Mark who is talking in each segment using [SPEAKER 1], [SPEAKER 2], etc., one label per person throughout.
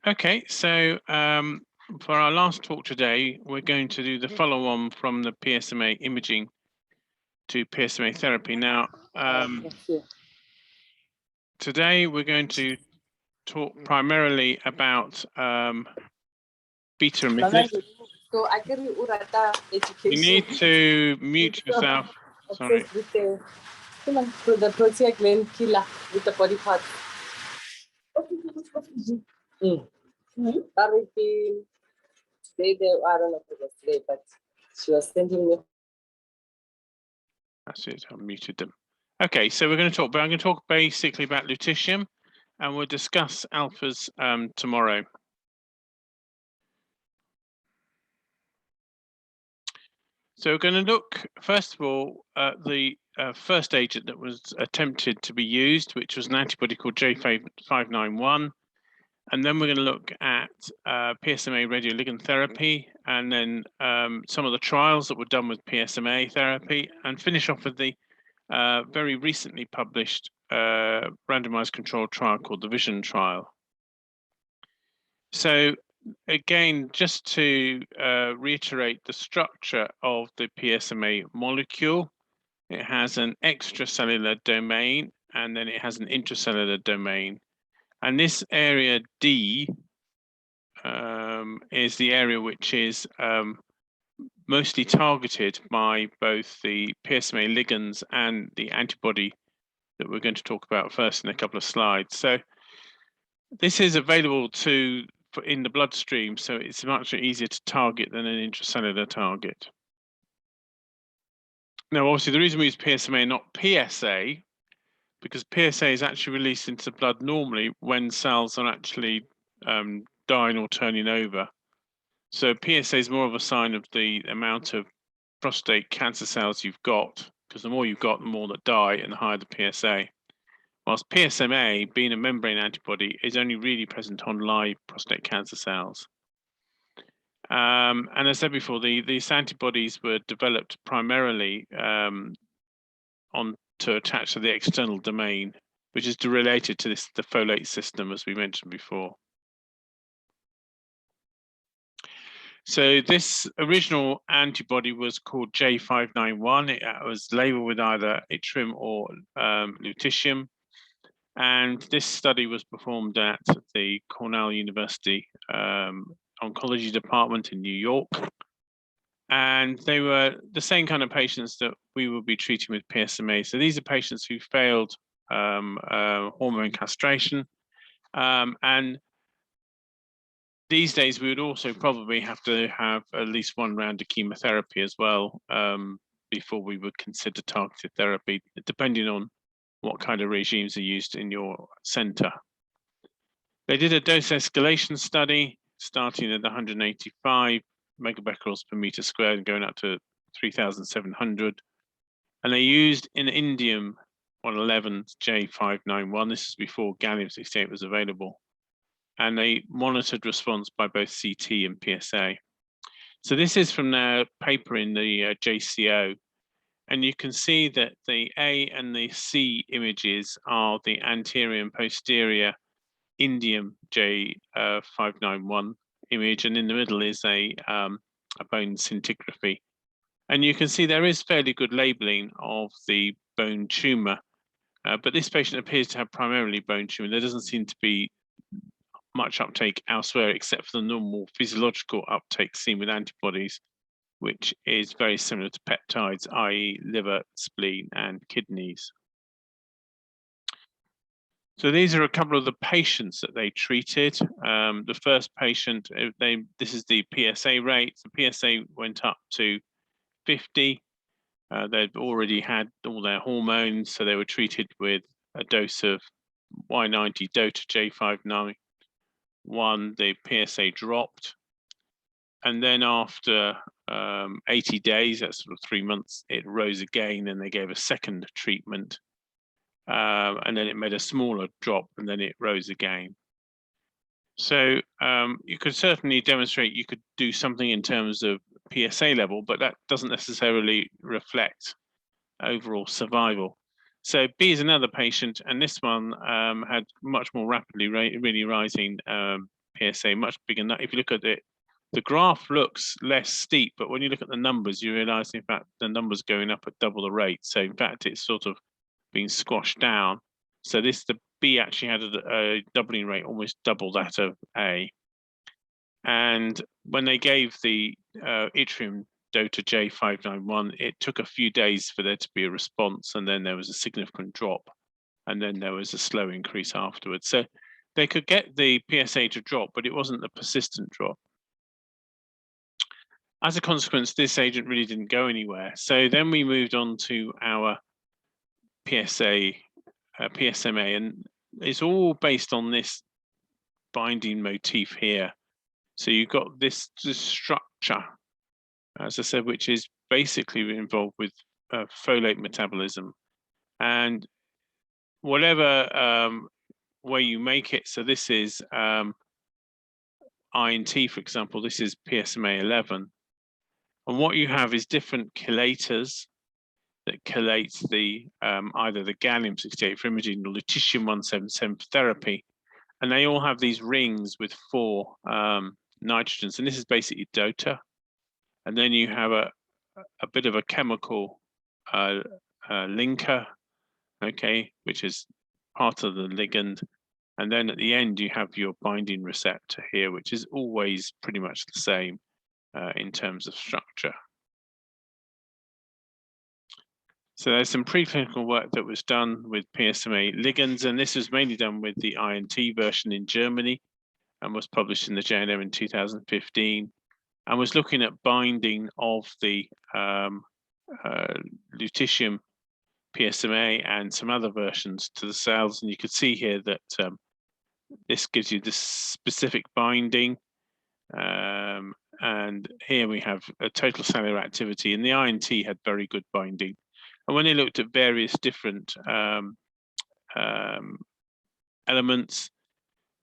[SPEAKER 1] Okay, so for our last talk today, we're going to do the follow-on from the PSMA imaging to PSMA therapy. Now, today we're going to talk primarily about beta emitters.
[SPEAKER 2] So I can education.
[SPEAKER 1] You need to mute yourself. Sorry.
[SPEAKER 2] With the protein gland killer with the body part. Today, I don't know if it was today, but she was sending me.
[SPEAKER 1] That's it, I muted them. Okay, so we're going to talk, but I'm going to talk basically about lutetium, and we'll discuss alphas tomorrow. So we're going to look, first of all, at the first agent that was attempted to be used, which was an antibody called J591. And then we're going to look at PSMA radioligand therapy, and then some of the trials that were done with PSMA therapy, and finish off with the very recently published randomized controlled trial called the Vision trial. So again, just to reiterate the structure of the PSMA molecule, it has an extracellular domain, and then it has an intracellular domain. And this area D is the area which is mostly targeted by both the PSMA ligands and the antibody that we're going to talk about first in a couple of slides. So this is available in the bloodstream, so it's much easier to target than an intracellular target. Now, obviously, the reason we use PSMA, not PSA, because PSA is actually released into the blood normally when cells are actually dying or turning over. So PSA is more of a sign of the amount of prostate cancer cells you've got, because the more you've got, the more that die and the higher the PSA. Whilst PSMA, being a membrane antibody, is only really present on live prostate cancer cells. And as I said before, these antibodies were developed primarily to attach to the external domain, which is related to the folate system, as we mentioned before. So this original antibody was called J591. It was labeled with either yttrium or lutetium. And this study was performed at the Cornell University Oncology Department in New York. And they were the same kind of patients that we will be treating with PSMA. So these are patients who failed hormone castration. And these days, we would also probably have to have at least one round of chemotherapy as well before we would consider targeted therapy, depending on what kind of regimes are used in your center. They did a dose escalation study starting at 185 megabecquerels per meter squared and going up to 3,700. And they used an indium 111 J591. This is before gallium-68 was available. And they monitored response by both CT and PSA. So this is from their paper in the JCO. And you can see that the A and the C images are the anterior and posterior indium J591 image, and in the middle is a bone scintigraphy. And you can see there is fairly good labeling of the bone tumor, but this patient appears to have primarily bone tumor. There doesn't seem to be much uptake elsewhere except for the normal physiological uptake seen with antibodies, which is very similar to peptides, i.e. liver, spleen, and kidneys. So these are a couple of the patients that they treated. The first patient, this is the PSA rate. The PSA went up to 50. They'd already had all their hormones, so they were treated with a dose of Y90 DOTA J591. The PSA dropped. And then after 80 days, that's sort of 3 months, it rose again, and they gave a second treatment. And then it made a smaller drop, and then it rose again. So you could certainly demonstrate you could do something in terms of PSA level, but that doesn't necessarily reflect overall survival. So B is another patient, and this one had much more rapidly really rising PSA, much bigger. If you look at it, the graph looks less steep, but when you look at the numbers, you realize, in fact, the numbers going up at double the rate. So in fact, it's sort of being squashed down. So the B actually had a doubling rate, almost double that of A. And when they gave the yttrium DOTA J591, it took a few days for there to be a response, and then there was a significant drop, and then there was a slow increase afterwards. So they could get the PSA to drop, but it wasn't a persistent drop. As a consequence, this agent really didn't go anywhere. So then we moved on to our PSMA, and it's all based on this binding motif here. So you've got this structure, as I said, which is basically involved with folate metabolism. And whatever way you make it, so this is INT, for example, this is PSMA 11. And what you have is different chelators that chelates the either the gallium-68 for imaging or lutetium-177 for therapy. And they all have these rings with 4 nitrogens, and this is basically DOTA. And then you have a bit of a chemical linker, okay, which is part of the ligand. And then at the end, you have your binding receptor here, which is always pretty much the same in terms of structure. So there's some preclinical work that was done with PSMA ligands, and this was mainly done with the INT version in Germany and was published in the JNM in 2015, and was looking at binding of the lutetium PSMA and some other versions to the cells. And you could see here that this gives you this specific binding. And here we have a total cellular activity, and the INT had very good binding. And when they looked at various different elements,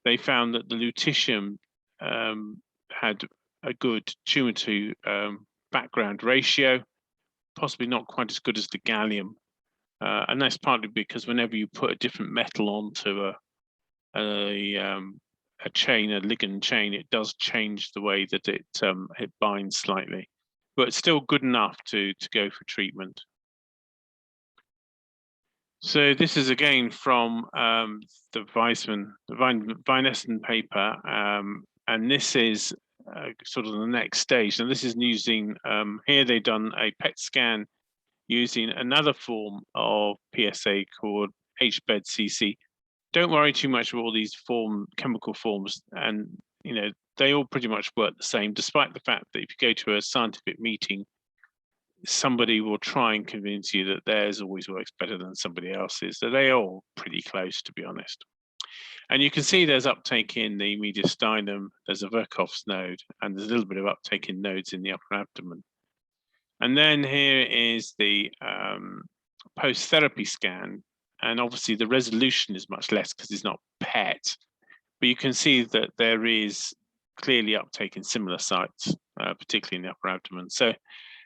[SPEAKER 1] they found that the lutetium had a good tumor to background ratio, possibly not quite as good as the gallium. And that's partly because whenever you put a different metal onto a chain, a ligand chain, it does change the way that it binds slightly, but it's still good enough to go for treatment. So this is again from the Weinessen paper, and this is sort of the next stage. And this is using, here they've done a PET scan using another form of PSA called HBED-CC. Don't worry too much about all these chemical forms, and they all pretty much work the same, despite the fact that if you go to a scientific meeting, somebody will try and convince you that theirs always works better than somebody else's. So they're all pretty close, to be honest. And you can see there's uptake in the mediastinum, there's a Virchow's node, and there's a little bit of uptake in nodes in the upper abdomen. And then here is the post-therapy scan. And obviously the resolution is much less because it's not PET, but you can see that there is clearly uptake in similar sites, particularly in the upper abdomen. So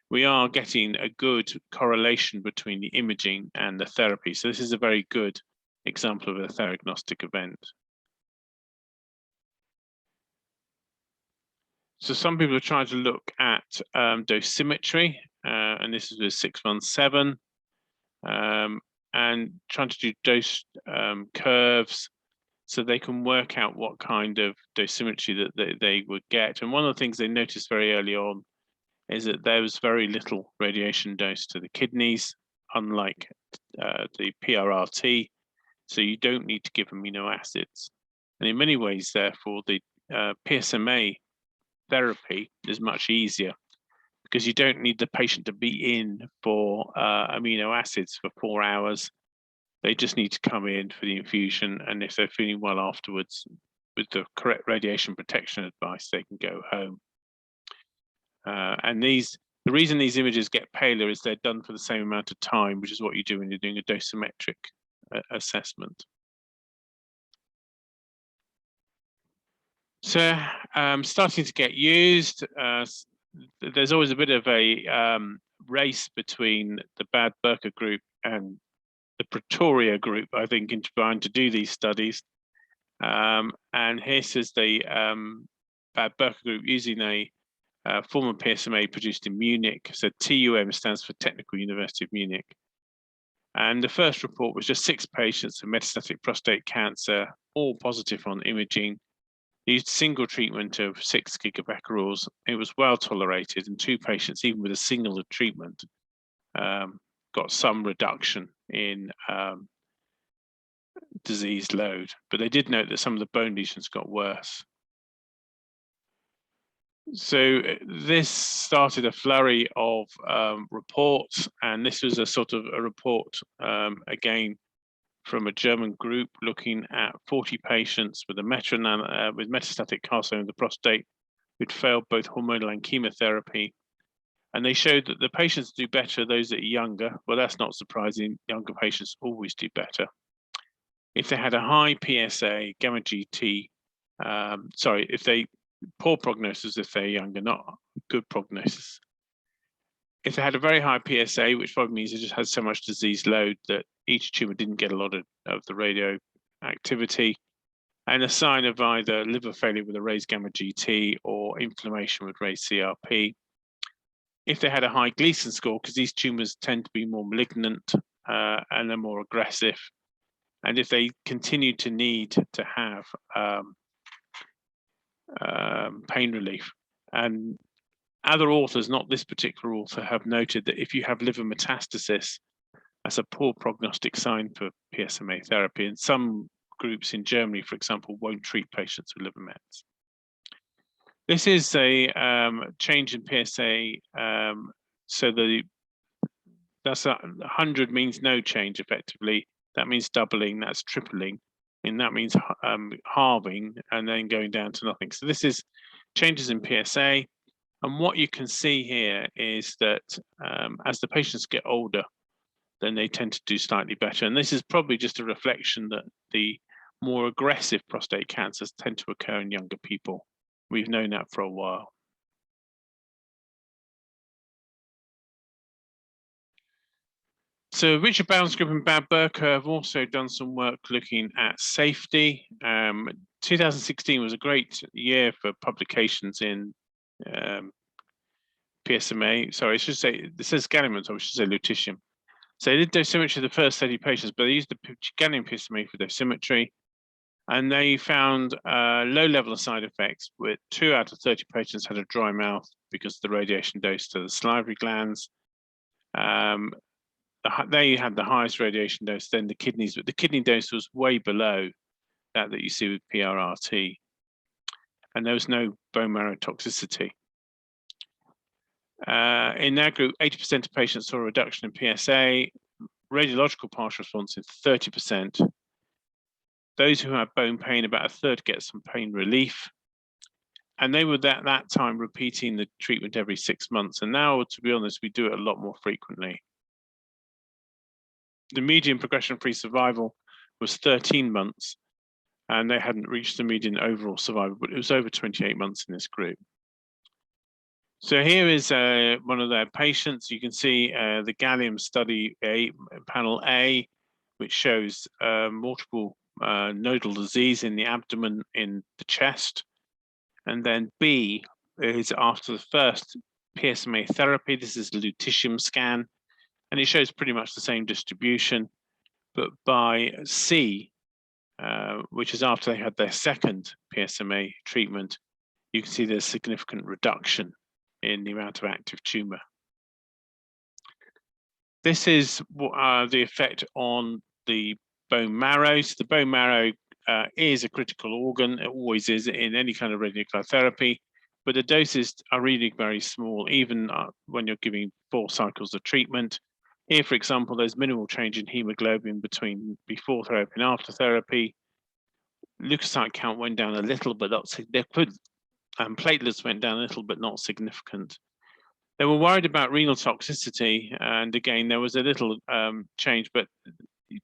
[SPEAKER 1] we are getting a good correlation between the imaging and the therapy. So this is a very good example of a theragnostic event. So some people are trying to look at dosimetry, and this is with 617. And trying to do dose curves so they can work out what kind of dosimetry that they would get. And one of the things they noticed very early on is that there was very little radiation dose to the kidneys, unlike the PRRT. So you don't need to give amino acids. And in many ways, therefore, the PSMA therapy is much easier, because you don't need the patient to be in for amino acids for 4 hours. They just need to come in for the infusion, and if they're feeling well afterwards, with the correct radiation protection advice, they can go home. And the reason these images get paler is they're done for the same amount of time, which is what you do when you're doing a dosimetric assessment. So starting to get used. There's always a bit of a race between the Bad Burker group and the Pretoria group, I think, in trying to do these studies. And here says the Bad Berker group using a form of PSMA produced in Munich. So TUM stands for Technical University of Munich. And the first report was just 6 patients with metastatic prostate cancer, all positive on imaging. Used single treatment of 6 gigabecquerels. It was well tolerated, and 2 patients, even with a single treatment, got some reduction in disease load. But they did note that some of the bone lesions got worse. So this started a flurry of reports, and this was a sort of a report, again, from a German group looking at 40 patients with metastatic carcinoma of the prostate who'd failed both hormonal and chemotherapy. And they showed that the patients do better, those that are younger. Well, that's not surprising. Younger patients always do better. If they had a high PSA, gamma GT, poor prognosis if they're younger, not good prognosis. If they had a very high PSA, which probably means they just had so much disease load that each tumor didn't get a lot of the radio activity, and a sign of either liver failure with a raised gamma GT or inflammation with raised CRP. If they had a high Gleason score, because these tumors tend to be more malignant and they're more aggressive, and if they continue to need to have pain relief. And other authors, not this particular author, have noted that if you have liver metastasis, that's a poor prognostic sign for PSMA therapy. And some groups in Germany, for example, won't treat patients with liver mets. This is a change in PSA. So that's 100 means no change effectively. That means doubling, that's tripling, and that means halving and then going down to nothing. So this is changes in PSA. And what you can see here is that as the patients get older, then they tend to do slightly better. And this is probably just a reflection that the more aggressive prostate cancers tend to occur in younger people. We've known that for a while. So Richard Bound's group and Bad Berker have also done some work looking at safety. 2016 was a great year for publications in PSMA. Sorry, I should say, this says gallium, so I should say lutetium. So they did dosimetry of the first 30 patients, but they used the gallium PSMA for dosimetry. And they found low level of side effects, with 2 out of 30 patients had a dry mouth because of the radiation dose to the salivary glands. They had the highest radiation dose, then the kidneys, but the kidney dose was way below that you see with PRRT. And there was no bone marrow toxicity. In their group, 80% of patients saw a reduction in PSA, radiological partial response in 30%. Those who have bone pain, about a third get some pain relief. And they were at that time repeating the treatment every 6 months. And now, to be honest, we do it a lot more frequently. The median progression-free survival was 13 months, and they hadn't reached the median overall survival, but it was over 28 months in this group. So here is one of their patients. You can see the gallium study panel A, which shows multiple nodal disease in the abdomen, in the chest. And then B is after the first PSMA therapy. This is a lutetium scan, and it shows pretty much the same distribution. But by C, which is after they had their second PSMA treatment, you can see there's significant reduction in the amount of active tumor. This is the effect on the bone marrow. So the bone marrow is a critical organ. It always is in any kind of radionuclide therapy, but the doses are really very small, even when you're giving 4 cycles of treatment. Here, for example, there's minimal change in hemoglobin between before therapy and after therapy. Leukocyte count went down a little, but not significant. And platelets went down a little, but not significant. They were worried about renal toxicity, and again, there was a little change, but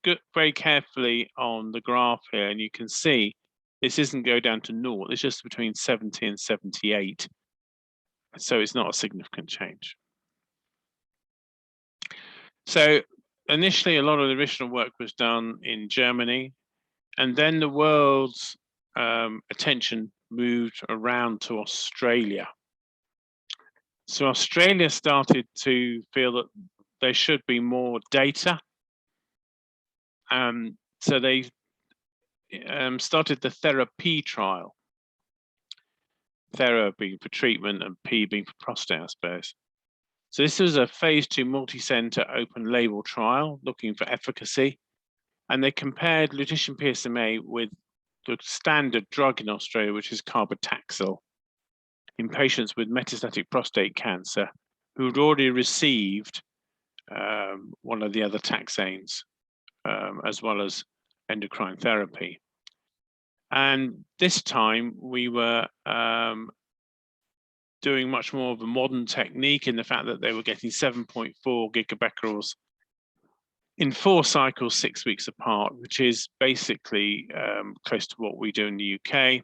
[SPEAKER 1] look very carefully on the graph here, and you can see this doesn't go down to 0. It's just between 70 and 78. So it's not a significant change. So initially, a lot of the original work was done in Germany, and then the world's attention moved around to Australia. So Australia started to feel that there should be more data. So they started the therapy trial. Thera being for treatment and P being for prostate, I suppose. So this was a phase 2 multi-center open label trial looking for efficacy. And they compared lutetium PSMA with the standard drug in Australia, which is carbotaxol, in patients with metastatic prostate cancer who'd already received one of the other taxanes, as well as endocrine therapy. And this time we were doing much more of a modern technique in the fact that they were getting 7.4 gigabecquerels in 4 cycles, 6 weeks apart, which is basically close to what we do in the UK.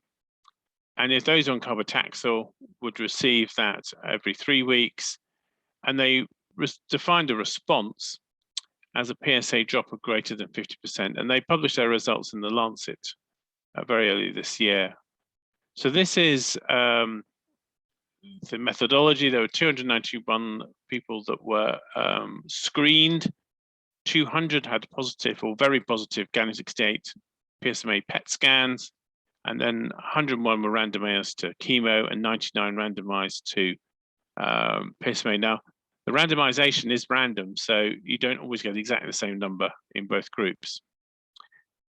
[SPEAKER 1] And if those on carbotaxol would receive that every 3 weeks, and they defined a response as a PSA drop of greater than 50%, and they published their results in the Lancet very early this year. So this is the methodology. There were 291 people that were screened. 200 had positive or very positive Gallium-68 PSMA PET scans, and then 101 were randomized to chemo and 99 randomized to PSMA. Now, the randomization is random, so you don't always get exactly the same number in both groups.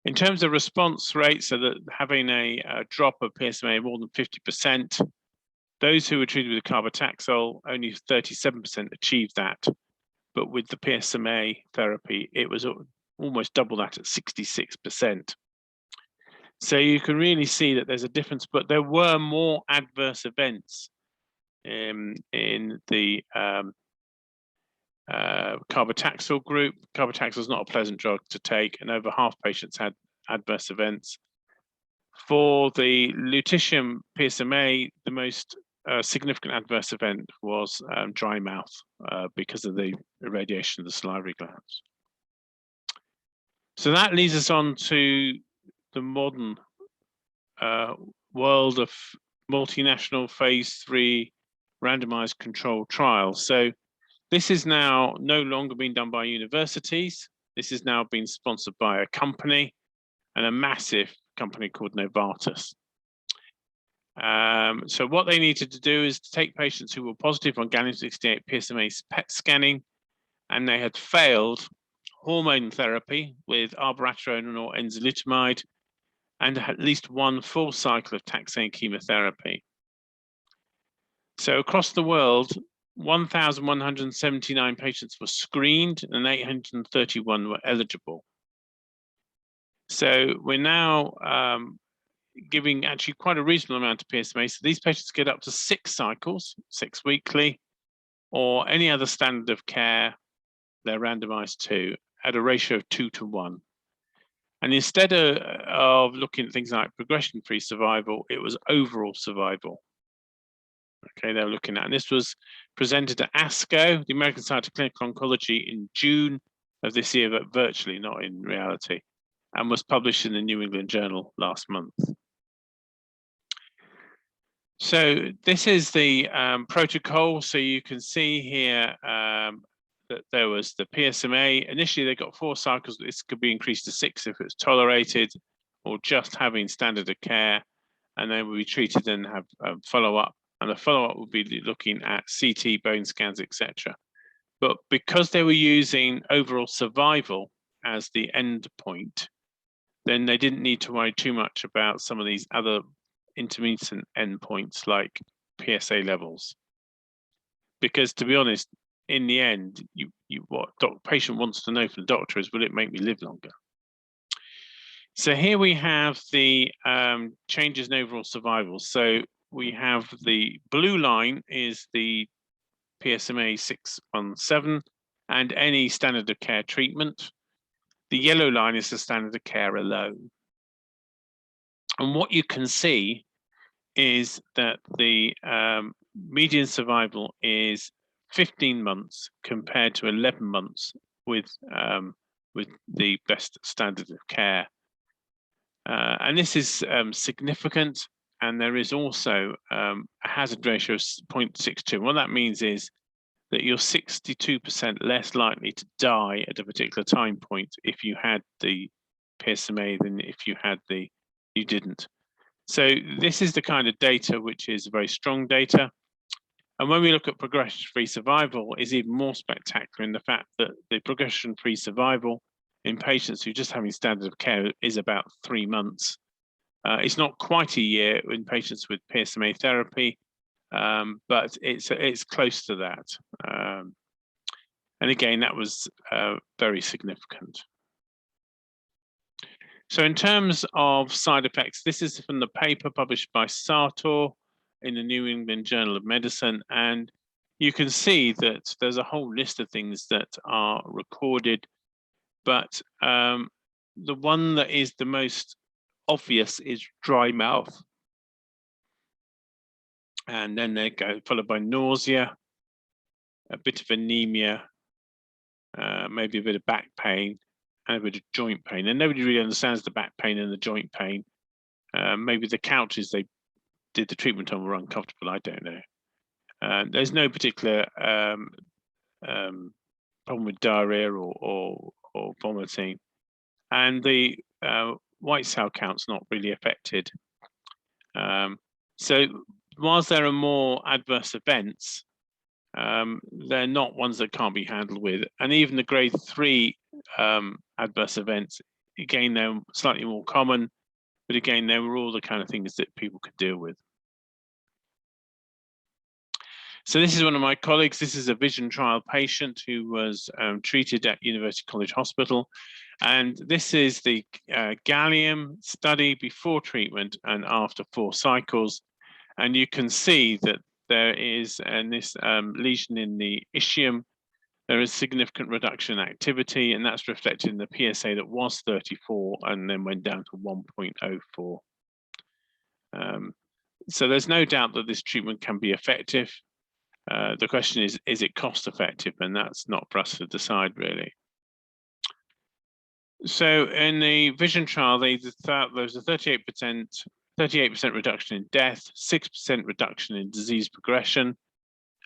[SPEAKER 1] In terms of response rate, so that having a drop of PSMA more than 50%, those who were treated with carbotaxol, only 37% achieved that. But with the PSMA therapy, it was almost double that at 66%. So you can really see that there's a difference, but there were more adverse events in the carbotaxol group. Carbotaxol is not a pleasant drug to take, and over half patients had adverse events. For the lutetium PSMA, the most significant adverse event was dry mouth because of the irradiation of the salivary glands. So that leads us on to the modern world of multinational phase 3 randomized controlled trials. So this is now no longer being done by universities. This is now being sponsored by a company, and a massive company called Novartis. So what they needed to do is to take patients who were positive on Gallium-68 PSMA PET scanning, and they had failed hormone therapy with abiraterone or enzalutamide, and at least 1 full cycle of taxane chemotherapy. So across the world, 1,179 patients were screened and 831 were eligible. So we're now giving actually quite a reasonable amount of PSMA. So these patients get up to 6 cycles, 6 weekly, or any other standard of care they're randomized to at a ratio of 2 to 1. And instead of looking at things like progression-free survival, it was overall survival. Okay, they're looking at, and this was presented at ASCO, the American Society of Clinical Oncology, in June of this year, but virtually, not in reality, and was published in the New England Journal last month. So this is the protocol. So you can see here that there was the PSMA. Initially, they got 4 cycles. This could be increased to 6 if it's tolerated, or just having standard of care, and then will be treated and have follow-up. And the follow-up will be looking at CT, bone scans, etc. But because they were using overall survival as the end point, then they didn't need to worry too much about some of these other intermittent endpoints like PSA levels. Because to be honest, in the end, what patient wants to know from the doctor is, will it make me live longer? So here we have the changes in overall survival. So we have the blue line is the PSMA 617 and any standard of care treatment. The yellow line is the standard of care alone. And what you can see is that the median survival is 15 months compared to 11 months with the best standard of care. And this is significant. And there is also a hazard ratio of 0.62. What that means is that you're 62% less likely to die at a particular time point if you had the PSMA than if you didn't. So this is the kind of data which is very strong data. And when we look at progression-free survival, is even more spectacular in the fact that the progression-free survival in patients who are just having standard of care is about 3 months. It's not quite a year in patients with PSMA therapy, but it's close to that. And again, that was very significant. So in terms of side effects, this is from the paper published by Sartor in the New England Journal of Medicine. And you can see that there's a whole list of things that are recorded, but the one that is the most obvious is dry mouth. And then they go followed by nausea, a bit of anemia, maybe a bit of back pain, and a bit of joint pain. And nobody really understands the back pain and the joint pain. Maybe the couches they did the treatment on were uncomfortable, I don't know. There's no particular problem with diarrhea or vomiting. And the white cell count's not really affected. So whilst there are more adverse events, they're not ones that can't be handled with. And even the grade 3 adverse events, again, they're slightly more common, but again, they were all the kind of things that people could deal with. So this is one of my colleagues. This is a vision trial patient who was treated at University College Hospital. And this is the gallium study before treatment and after 4 cycles. And you can see that there is this lesion in the ischium. There is significant reduction in activity, and that's reflected in the PSA that was 34 and then went down to 1.04. So there's no doubt that this treatment can be effective. The question is it cost effective? And that's not for us to decide, really. So in the vision trial, they thought there was a 38% reduction in death, 6% reduction in disease progression.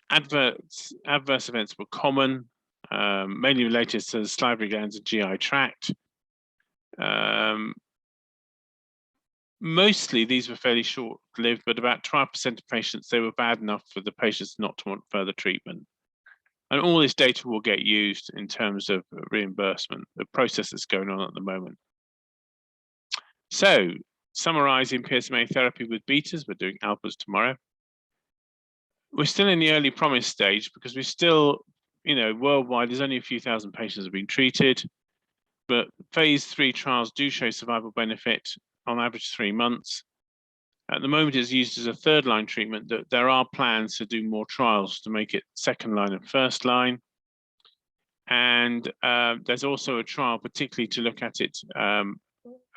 [SPEAKER 1] Adverse events were common, mainly related to the salivary glands and GI tract. Mostly these were fairly short-lived, but about 12% of patients, they were bad enough for the patients not to want further treatment. And all this data will get used in terms of reimbursement, the process that's going on at the moment. So, summarizing PSMA therapy with betas, we're doing alphas tomorrow. We're still in the early promise stage because we're still, worldwide, there's only a few thousand patients have been treated, but phase 3 trials do show survival benefit on average 3 months. At the moment, it's used as a 3rd-line treatment. That there are plans to do more trials to make it 2nd line and 1st line. And there's also a trial particularly to look at it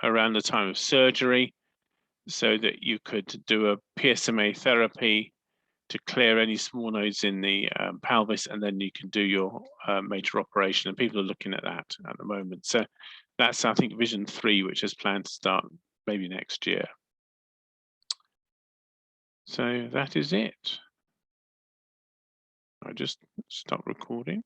[SPEAKER 1] around the time of surgery, so that you could do a PSMA therapy to clear any small nodes in the pelvis, and then you can do your major operation. And people are looking at that at the moment. So that's, I think, Vision 3, which is planned to start maybe next year. So that is it. I just stop recording.